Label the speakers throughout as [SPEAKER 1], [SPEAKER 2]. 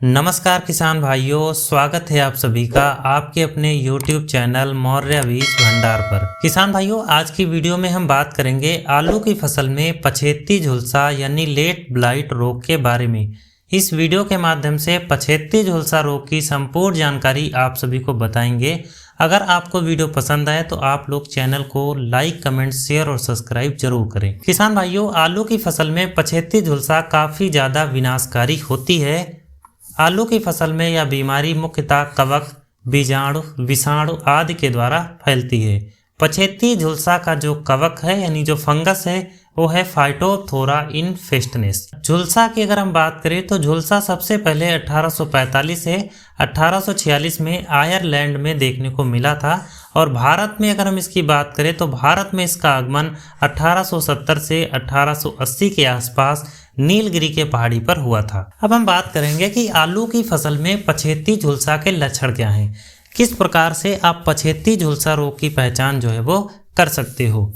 [SPEAKER 1] नमस्कार किसान भाइयों, स्वागत है आप सभी का आपके अपने YouTube चैनल मौर्य बीज भंडार पर। किसान भाइयों, आज की वीडियो में हम बात करेंगे आलू की फसल में पछेती झुलसा यानी लेट ब्लाइट रोग के बारे में। इस वीडियो के माध्यम से पछेती झुलसा रोग की संपूर्ण जानकारी आप सभी को बताएंगे। अगर आपको वीडियो पसंद आए तो आप लोग चैनल को लाइक, कमेंट, शेयर और सब्सक्राइब जरूर करें। किसान भाइयों, आलू की फसल में पछेती झुलसा काफी ज्यादा विनाशकारी होती है। आलू की फसल में यह बीमारी मुख्यतः कवक, बीजाणु, विषाणु आदि के द्वारा फैलती है। पछेती झुलसा का जो कवक है यानी जो फंगस है वो है फाइटोथोरा इन्फेस्टनेस। झुलसा की अगर हम बात करें तो झुलसा सबसे पहले 1845 से 1846 में आयरलैंड में देखने को मिला था और भारत में अगर हम इसकी बात करें तो भारत में इसका आगमन 1870 से 1880 के आसपास नीलगिरी के पहाड़ी पर हुआ था। अब हम बात करेंगे कि आलू की फसल में पछेती झुलसा के लक्षण क्या हैं, किस प्रकार से आप पछेती झुलसा रोग की पहचान जो है वो कर सकते हो।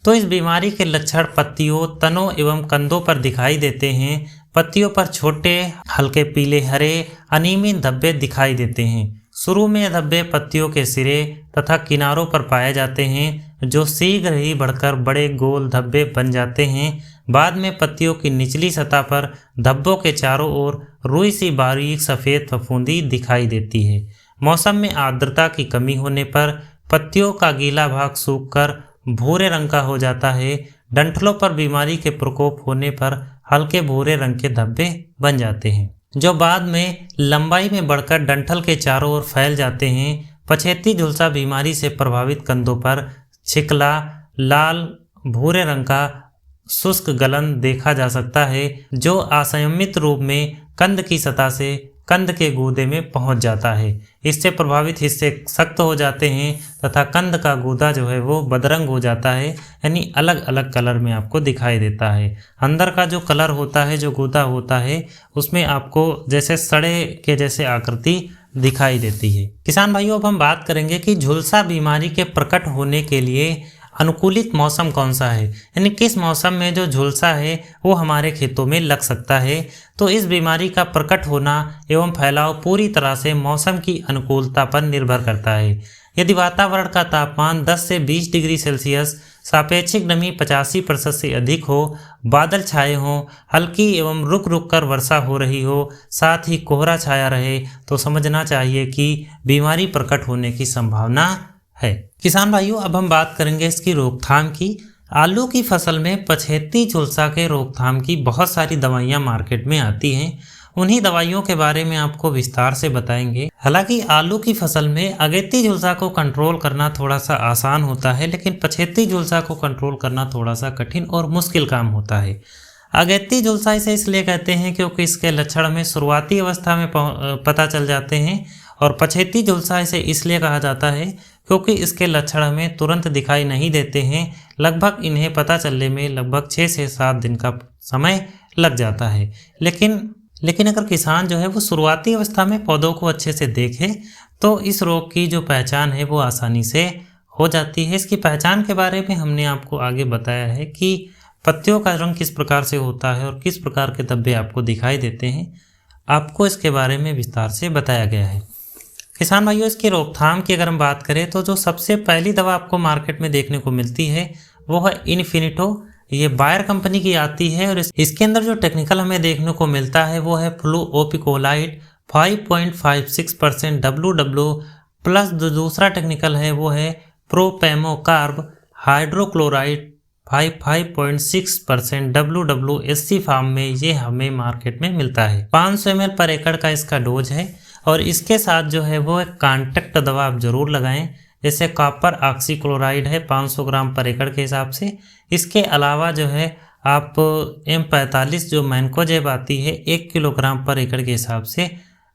[SPEAKER 1] तो इस बीमारी के लक्षण पत्तियों, तनों एवं कंदों पर दिखाई देते हैं। पत्तियों पर छोटे हल्के पीले हरे अनियमित धब्बे दिखाई देते हैं। शुरू में धब्बे पत्तियों के सिरे तथा किनारों पर पाए जाते हैं जो शीघ्र ही बढ़कर बड़े गोल धब्बे बन जाते हैं। बाद में पत्तियों की निचली सतह पर धब्बों के चारों ओर रुई सी बारीक सफ़ेद फफूंदी दिखाई देती है। मौसम में आर्द्रता की कमी होने पर पत्तियों का गीला भाग सूखकर भूरे रंग का हो जाता है। डंठलों पर बीमारी के प्रकोप होने पर हल्के भूरे रंग के धब्बे बन जाते हैं जो बाद में लंबाई में बढ़कर डंठल के चारों ओर फैल जाते हैं। पछेती झुलसा बीमारी से प्रभावित कंदों पर छिकला लाल भूरे रंग का शुष्क गलन देखा जा सकता है जो असंयमित रूप में कंद की सतह से कंद के गूदे में पहुंच जाता है। इससे प्रभावित हिस्से सख्त हो जाते हैं तथा कंद का गूदा जो है वो बदरंग हो जाता है, यानी अलग अलग कलर में आपको दिखाई देता है। अंदर का जो कलर होता है, जो गूदा होता है, उसमें आपको जैसे सड़े के जैसे आकृति दिखाई देती है। किसान भाइयों, अब हम बात करेंगे कि झुलसा बीमारी के प्रकट होने के लिए अनुकूलित मौसम कौन सा है, यानी किस मौसम में जो झुलसा है वो हमारे खेतों में लग सकता है। तो इस बीमारी का प्रकट होना एवं फैलाव पूरी तरह से मौसम की अनुकूलता पर निर्भर करता है। यदि वातावरण का तापमान 10 से 20 डिग्री सेल्सियस, सापेक्षिक नमी 85% से अधिक हो, बादल छाए हों, हल्की एवं रुक रुक कर वर्षा हो रही हो, साथ ही कोहरा छाया रहे, तो समझना चाहिए कि बीमारी प्रकट होने की संभावना है। किसान भाइयों, अब हम बात करेंगे इसकी रोकथाम की। आलू की फसल में पछेती झुलसा के रोकथाम की बहुत सारी दवाइयां मार्केट में आती हैं। उन्हीं दवाइयों के बारे में आपको विस्तार से बताएंगे। हालांकि आलू की फसल में अगेती झुलसा को कंट्रोल करना थोड़ा सा आसान होता है, लेकिन पछेती झुलसा को कंट्रोल करना थोड़ा सा कठिन और मुश्किल काम होता है। अगेती झुलसा इसे इसलिए कहते हैं क्योंकि इसके लक्षण हमें शुरुआती अवस्था में पता चल जाते हैं, और पछेती झुलसा इसे इसलिए कहा जाता है क्योंकि इसके लक्षण हमें तुरंत दिखाई नहीं देते हैं। लगभग इन्हें पता चलने में लगभग 6 से 7 दिन का समय लग जाता है। लेकिन अगर किसान जो है वो शुरुआती अवस्था में पौधों को अच्छे से देखे तो इस रोग की जो पहचान है वो आसानी से हो जाती है। इसकी पहचान के बारे में हमने आपको आगे बताया है कि पत्तियों का रंग किस प्रकार से होता है और किस प्रकार के धब्बे आपको दिखाई देते हैं, आपको इसके बारे में विस्तार से बताया गया है। किसान भाइयों, इसकी रोकथाम की अगर हम बात करें तो जो सबसे पहली दवा आपको मार्केट में देखने को मिलती है वो है इन्फिनिटो। ये बायर कंपनी की आती है और इसके अंदर जो टेक्निकल हमें देखने को मिलता है वो है फ्लूओपिकोलाइड 5.56% WW प्लस जो दूसरा टेक्निकल है वो है प्रोपेमोकार्ब हाइड्रोक्लोराइड 5.6% WW। SC फार्म में ये हमें मार्केट में मिलता है। 500 ml पर एकड़ का इसका डोज है और इसके साथ जो है वो एक कॉन्टैक्ट दवा आप जरूर लगाएं, जैसे कॉपर ऑक्सीक्लोराइड है 500 ग्राम पर एकड़ के हिसाब से। इसके अलावा जो है आप M45 जो मैनकोजेब आती है 1 किलोग्राम पर एकड़ के हिसाब से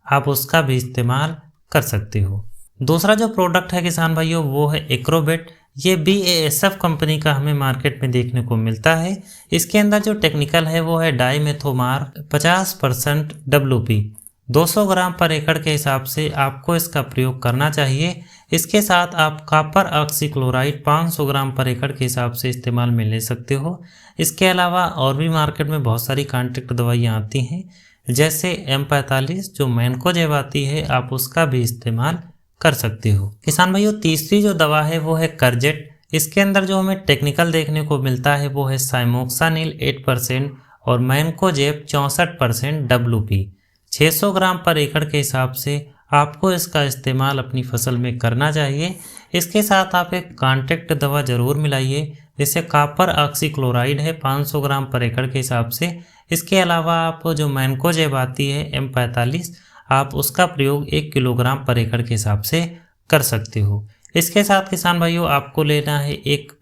[SPEAKER 1] आप उसका भी इस्तेमाल कर सकते हो। दूसरा जो प्रोडक्ट है किसान भाइयों वो है एक्रोबेट। ये BASF कंपनी का हमें मार्केट में देखने को मिलता है। इसके अंदर जो टेक्निकल है वो है डाइमेथोमार 50% WP। 200 ग्राम पर एकड़ के हिसाब से आपको इसका प्रयोग करना चाहिए। इसके साथ आप कॉपर ऑक्सीक्लोराइड 500 ग्राम पर एकड़ के हिसाब से इस्तेमाल में ले सकते हो। इसके अलावा और भी मार्केट में बहुत सारी कॉन्ट्रैक्ट दवाइयाँ आती हैं जैसे M45 जो मैनकोजेब आती है, आप उसका भी इस्तेमाल कर सकते हो। किसान भाइयों, तीसरी जो दवा है वो है करजेट। इसके अंदर जो हमें टेक्निकल देखने को मिलता है वो है साइमोक्सानिल 8% और मैनकोजेब 64% WP। 600 ग्राम पर एकड़ के हिसाब से आपको इसका इस्तेमाल अपनी फसल में करना चाहिए। इसके साथ आप एक कॉन्ट्रैक्ट दवा जरूर मिलाइए, जैसे कॉपर ऑक्सीक्लोराइड है 500 ग्राम पर एकड़ के हिसाब से। इसके अलावा आप जो मैनकोजेब आती है M45, आप उसका प्रयोग 1 किलोग्राम पर एकड़ के हिसाब से कर सकते हो। इसके साथ किसान भाइयों, आपको लेना है एक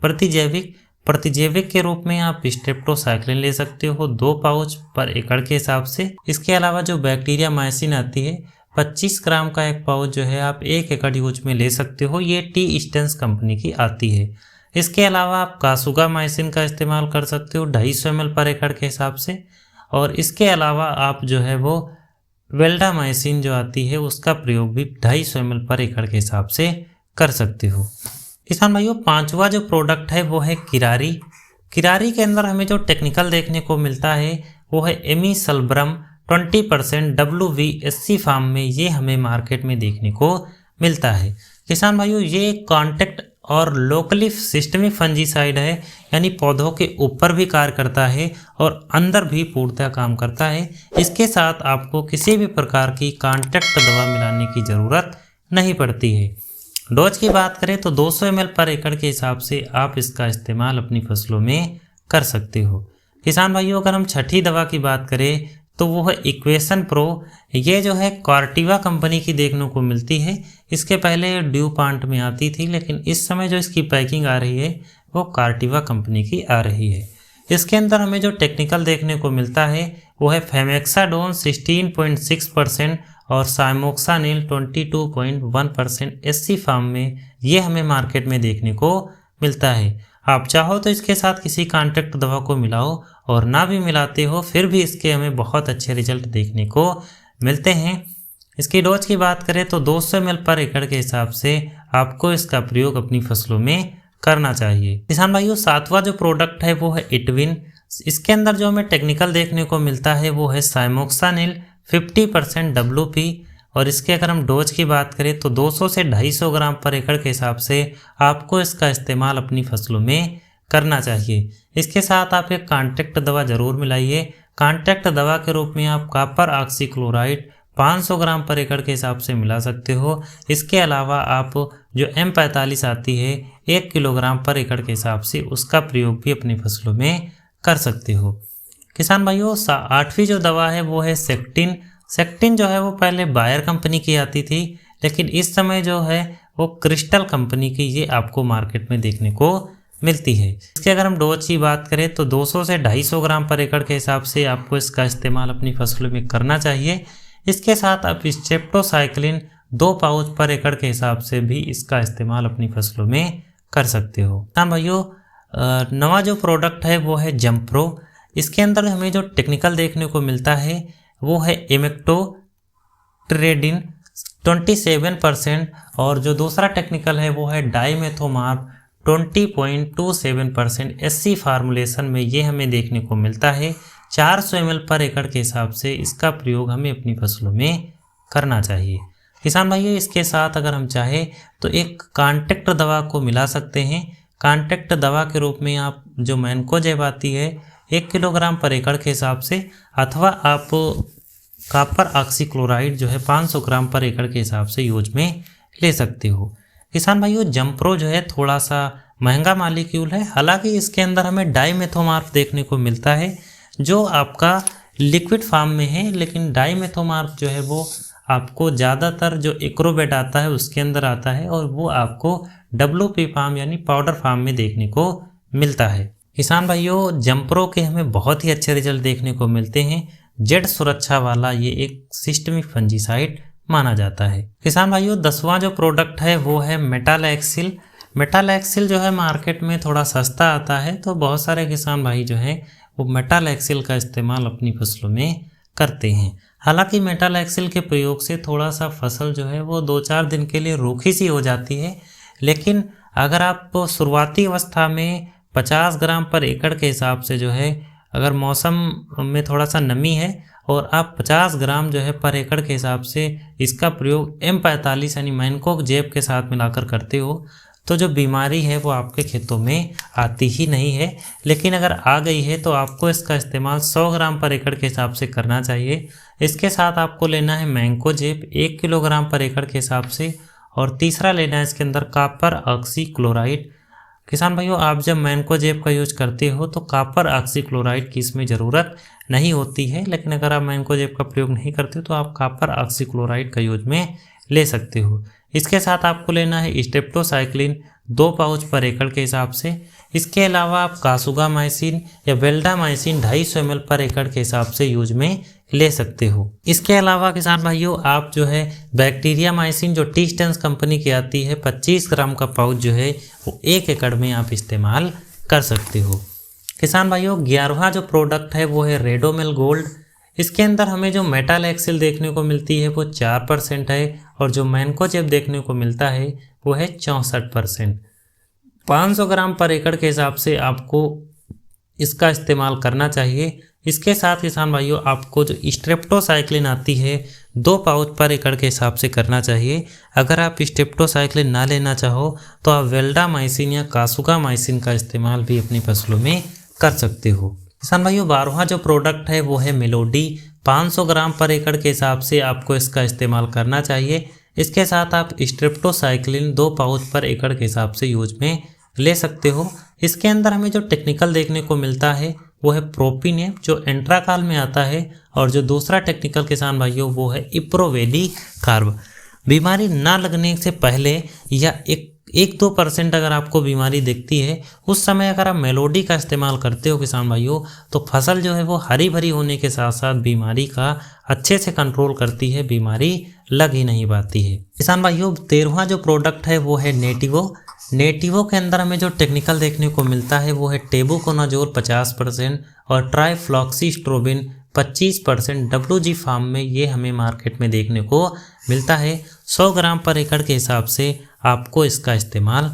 [SPEAKER 1] प्रतिजैविक के रूप में आप स्ट्रेप्टोसाइक्लिन ले सकते हो 2 पाउच पर एकड़ के हिसाब से। इसके अलावा जो बैक्टीरिया माइसिन आती है 25 ग्राम का एक पाउच जो है आप 1 एकड़ यूज में ले सकते हो, ये टी स्टेंस कंपनी की आती है। इसके अलावा आप कासुगा माइसिन का इस्तेमाल कर सकते हो 250 ml पर एकड़ के हिसाब से। और इसके अलावा आप जो है वो वेल्डामाइसिन जो आती है उसका प्रयोग भी 250 ml पर एकड़ के हिसाब से कर सकते हो। किसान भाइयों, पांचवा जो प्रोडक्ट है वो है किरारी। किरारी के अंदर हमें जो टेक्निकल देखने को मिलता है वो है एमिसल्ब्रम 20% WVSC फार्म में, ये हमें मार्केट में देखने को मिलता है। किसान भाइयों, ये कॉन्टैक्ट और लोकली सिस्टमिक फंजीसाइड है, यानी पौधों के ऊपर भी कार्य करता है और अंदर भी पूर्णतः काम करता है। इसके साथ आपको किसी भी प्रकार की कॉन्टैक्ट दवा मिलाने की ज़रूरत नहीं पड़ती है। डोज की बात करें तो 200 ml पर एकड़ के हिसाब से आप इसका इस्तेमाल अपनी फसलों में कर सकते हो। किसान भाइयों, अगर हम छठी दवा की बात करें तो वो है इक्वेशन प्रो। ये जो है कॉर्टिवा कंपनी की देखने को मिलती है। इसके पहले ड्यूपॉन्ट में आती थी, लेकिन इस समय जो इसकी पैकिंग आ रही है वो कॉर्टिवा कंपनी की आ रही है। इसके अंदर हमें जो टेक्निकल देखने को मिलता है वो है फेमेक्साडोन 16.6% और साइमोक्सानिल 22.1% SC फार्म में, ये हमें मार्केट में देखने को मिलता है। आप चाहो तो इसके साथ किसी कॉन्ट्रैक्ट दवा को मिलाओ, और ना भी मिलाते हो फिर भी इसके हमें बहुत अच्छे रिजल्ट देखने को मिलते हैं। इसकी डोज की बात करें तो 200 ml पर एकड़ के हिसाब से आपको इसका प्रयोग अपनी फसलों में करना चाहिए। किसान भाइयों, सातवां जो प्रोडक्ट है वो है इटविन। इसके अंदर जो हमें टेक्निकल देखने को मिलता है वो है साइमोक्सानिल 50% WP, और इसके अगर हम डोज की बात करें तो 200 से 250 ग्राम पर एकड़ के हिसाब से आपको इसका इस्तेमाल अपनी फसलों में करना चाहिए। इसके साथ आप एक कॉन्ट्रैक्ट दवा जरूर मिलाइए। कॉन्ट्रैक्ट दवा के रूप में आप कॉपर ऑक्सीक्लोराइड 500 ग्राम पर एकड़ के हिसाब से मिला सकते हो। इसके अलावा आप जो M45 आती है 1 किलोग्राम पर एकड़ के हिसाब से उसका प्रयोग भी अपनी फसलों में कर सकते हो। किसान भाइयों, आठवीं जो दवा है वो है सेक्टिन। सेक्टिन जो है वो पहले बायर कंपनी की आती थी, लेकिन इस समय जो है वो क्रिस्टल कंपनी की ये आपको मार्केट में देखने को मिलती है। इसके अगर हम डोज की बात करें तो 200 से 250 ग्राम पर एकड़ के हिसाब से आपको इसका इस्तेमाल अपनी फसलों में करना चाहिए। इसके साथ आप स्ट्रेप्टोसाइक्लिन 2 पाउच पर एकड़ के हिसाब से भी इसका इस्तेमाल अपनी फसलों में कर सकते हो। हाँ भाइयों, नवा जो प्रोडक्ट है वो है जम्प्रो। इसके अंदर हमें जो टेक्निकल देखने को मिलता है वो है इमेक्टोट्रेडिन 27%, और जो दूसरा टेक्निकल है वो है डाइमेथोमार्ब 20.27% SC फार्मूलेशन में, ये हमें देखने को मिलता है। 400 ml पर एकड़ के हिसाब से इसका प्रयोग हमें अपनी फसलों में करना चाहिए। किसान भाइयों, इसके साथ अगर हम चाहें तो एक कॉन्ट्रैक्ट दवा को मिला सकते हैं। कॉन्ट्रैक्ट दवा के रूप में आप जो मैनकोजेब आती है 1 किलोग्राम पर एकड़ के हिसाब से, अथवा आप कॉपर ऑक्सीक्लोराइड जो है 500 ग्राम पर एकड़ के हिसाब से यूज में ले सकते हो। किसान भाइयों, जम्प्रो जो है थोड़ा सा महंगा मालिक्यूल है, हालांकि इसके अंदर हमें डाइमेथोमार्ब देखने को मिलता है जो आपका लिक्विड फॉर्म में है, लेकिन डाइमेथोमार्ब जो है वो आपको ज़्यादातर जो एक्रोबेट आता है उसके अंदर आता है, और वो आपको WP फॉर्म यानी पाउडर फॉर्म में देखने को मिलता है। किसान भाइयों, जम्प्रो के हमें बहुत ही अच्छे रिजल्ट देखने को मिलते हैं। जेड सुरक्षा वाला ये एक सिस्टमिक फंजीसाइड माना जाता है। किसान भाइयों, 10वां जो प्रोडक्ट है वो है मेटालैक्सिल। मेटालैक्सिल जो है मार्केट में थोड़ा सस्ता आता है, तो बहुत सारे किसान भाई जो है वो मेटालैक्सिल का इस्तेमाल अपनी फसलों में करते हैं। हालांकि मेटालैक्सिल के प्रयोग से थोड़ा सा फसल जो है वो 2-4 दिन के लिए रूखी सी हो जाती है, लेकिन अगर आप शुरुआती अवस्था में 50 ग्राम पर एकड़ के हिसाब से जो है, अगर मौसम में थोड़ा सा नमी है और आप 50 ग्राम जो है पर एकड़ के हिसाब से इसका प्रयोग M45 यानी मैनकोक जेब के साथ मिलाकर करते हो तो जो बीमारी है वो आपके खेतों में आती ही नहीं है। लेकिन अगर आ गई है तो आपको इसका इस्तेमाल 100 ग्राम पर एकड़ के हिसाब से करना चाहिए। इसके साथ आपको लेना है मैंकोजेब 1 किलोग्राम पर एकड़ के हिसाब से, और तीसरा लेना है इसके अंदर कॉपर ऑक्सीक्लोराइड। किसान भाइयों, आप जब मैंकोजेब का यूज करते हो तो कॉपर ऑक्सीक्लोराइड की इसमें ज़रूरत नहीं होती है, लेकिन अगर आप मैंकोजेब का प्रयोग नहीं करते तो आप कॉपर ऑक्सीक्लोराइड का यूज में ले सकते हो। इसके साथ आपको लेना है स्ट्रेप्टोसाइक्लिन 2 पाउच पर एकड़ के हिसाब से। इसके अलावा आप कासुगामाइसिन या वेल्डामाइसिन 250 ml पर एकड़ के हिसाब से यूज में ले सकते हो। इसके अलावा किसान भाइयों, आप जो है बैक्टीरियामाइसिन जो टी-स्टेंस कंपनी की आती है 25 ग्राम का पाउच जो है वो 1 एकड़ में आप इस्तेमाल कर सकते हो। किसान भाइयों, 11वां जो प्रोडक्ट है वो है रेडोमिल गोल्ड। इसके अंदर हमें जो मेटालेक्सिल देखने को मिलती है वो 4% है, और जो मैंकोजेब देखने को मिलता है वो है 64%। 500 ग्राम पर एकड़ के हिसाब से आपको इसका इस्तेमाल करना चाहिए। इसके साथ किसान भाइयों, आपको जो स्ट्रेप्टोसाइक्लिन आती है 2 पाउच पर एकड़ के हिसाब से करना चाहिए। अगर आप स्ट्रेप्टोसाइक्लिन ना लेना चाहो तो आप वेल्डामाइसिन या कासुगामाइसिन का इस्तेमाल भी अपनी फसलों में कर सकते हो। किसान भाइयों, 12वां जो प्रोडक्ट है वो है मेलोडी। 500 ग्राम पर एकड़ के हिसाब से आपको इसका इस्तेमाल करना चाहिए। इसके साथ आप स्ट्रेप्टोसाइक्लिन 2 पाउच पर एकड़ के हिसाब से यूज में ले सकते हो। इसके अंदर हमें जो टेक्निकल देखने को मिलता है वो है प्रोपिनेप जो एंट्राकाल में आता है, और जो दूसरा टेक्निकल किसान भाइयों वो है इप्रोवेली कार्ब। बीमारी ना लगने से पहले या 1-2% अगर आपको बीमारी दिखती है उस समय अगर आप मेलोडी का इस्तेमाल करते हो किसान भाइयों, तो फसल जो है वो हरी भरी होने के साथ साथ बीमारी का अच्छे से कंट्रोल करती है, बीमारी लग ही नहीं पाती है। किसान भाइयों, 13वां जो प्रोडक्ट है वो है नेटिवो। नेटिवो के अंदर हमें जो टेक्निकल देखने को मिलता है वो है टेबुकोनाजोल 50% और ट्राइफ्लॉक्सीस्ट्रोबिन 25%। WG फार्म में ये हमें मार्केट में देखने को मिलता है। 100 ग्राम पर एकड़ के हिसाब से आपको इसका इस्तेमाल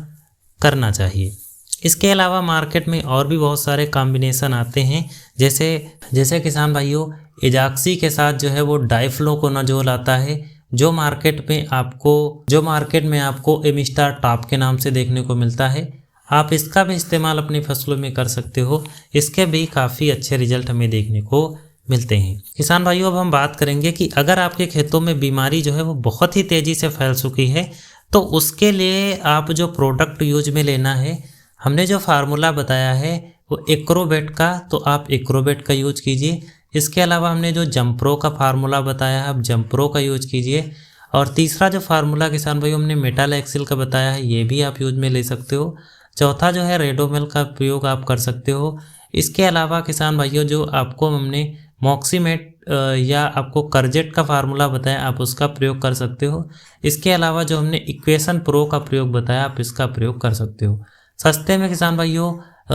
[SPEAKER 1] करना चाहिए। इसके अलावा मार्केट में और भी बहुत सारे कॉम्बिनेशन आते हैं, जैसे किसान भाइयों एजाक्सी के साथ जो है वो डाइफ्लोकोनाजोल आता है, जो मार्केट में आपको एमिस्टार टॉप के नाम से देखने को मिलता है। आप इसका भी इस्तेमाल अपनी फसलों में कर सकते हो। इसके भी काफ़ी अच्छे रिजल्ट हमें देखने को मिलते हैं। किसान भाइयों, अब हम बात करेंगे कि अगर आपके खेतों में बीमारी जो है वो बहुत ही तेज़ी से फैल चुकी है तो उसके लिए आप जो प्रोडक्ट यूज में लेना है, हमने जो फार्मूला बताया है वो एक्रोबेट का, तो आप एक्रोबेट का यूज कीजिए। इसके अलावा हमने जो जंप्रो का फार्मूला बताया है आप जंप्रो का यूज कीजिए। और तीसरा जो फार्मूला किसान भाइयों हमने मेटालेक्सिल का बताया है ये भी आप यूज में ले सकते हो। चौथा जो है रेडोमिल का प्रयोग आप कर सकते हो। इसके अलावा किसान भाइयों जो आपको हमने मॉक्सीमेट या आपको करजेट का फार्मूला बताया आप उसका प्रयोग कर सकते हो। इसके अलावा जो हमने इक्वेशन प्रो का प्रयोग बताया आप इसका प्रयोग कर सकते हो। सस्ते में किसान भाइयों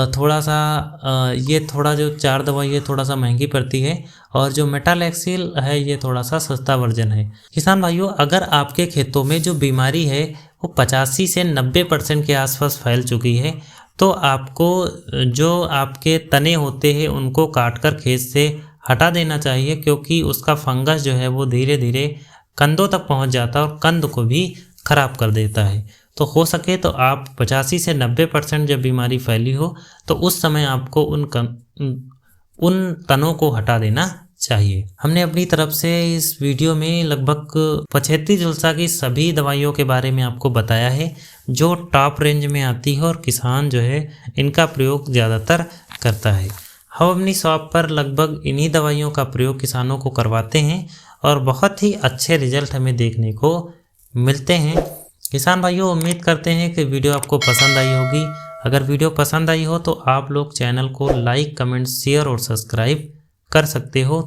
[SPEAKER 1] थोड़ा सा ये थोड़ा जो 4 दवाई है थोड़ा सा महंगी पड़ती है, और जो मेटालेक्सिल है ये थोड़ा सा सस्ता वर्जन है। किसान भाइयों, अगर आपके खेतों में जो बीमारी है वो 85 से 90% के आसपास फैल चुकी है तो आपको जो आपके तने होते हैं उनको काटकर खेत से हटा देना चाहिए, क्योंकि उसका फंगस जो है वो धीरे धीरे कंदों तक पहुंच जाता है और कंद को भी खराब कर देता है। तो हो सके तो आप 85 से 90% जब बीमारी फैली हो तो उस समय आपको उन तनों को हटा देना चाहिए। हमने अपनी तरफ से इस वीडियो में लगभग पछेती झुलसा की सभी दवाइयों के बारे में आपको बताया है जो टॉप रेंज में आती है और किसान जो है इनका प्रयोग ज़्यादातर करता है। हम अपनी शॉप पर लगभग इन्हीं दवाइयों का प्रयोग किसानों को करवाते हैं और बहुत ही अच्छे रिजल्ट हमें देखने को मिलते हैं। किसान भाइयों, उम्मीद करते हैं कि वीडियो आपको पसंद आई होगी। अगर वीडियो पसंद आई हो तो आप लोग चैनल को लाइक, कमेंट, शेयर और सब्सक्राइब कर सकते हो।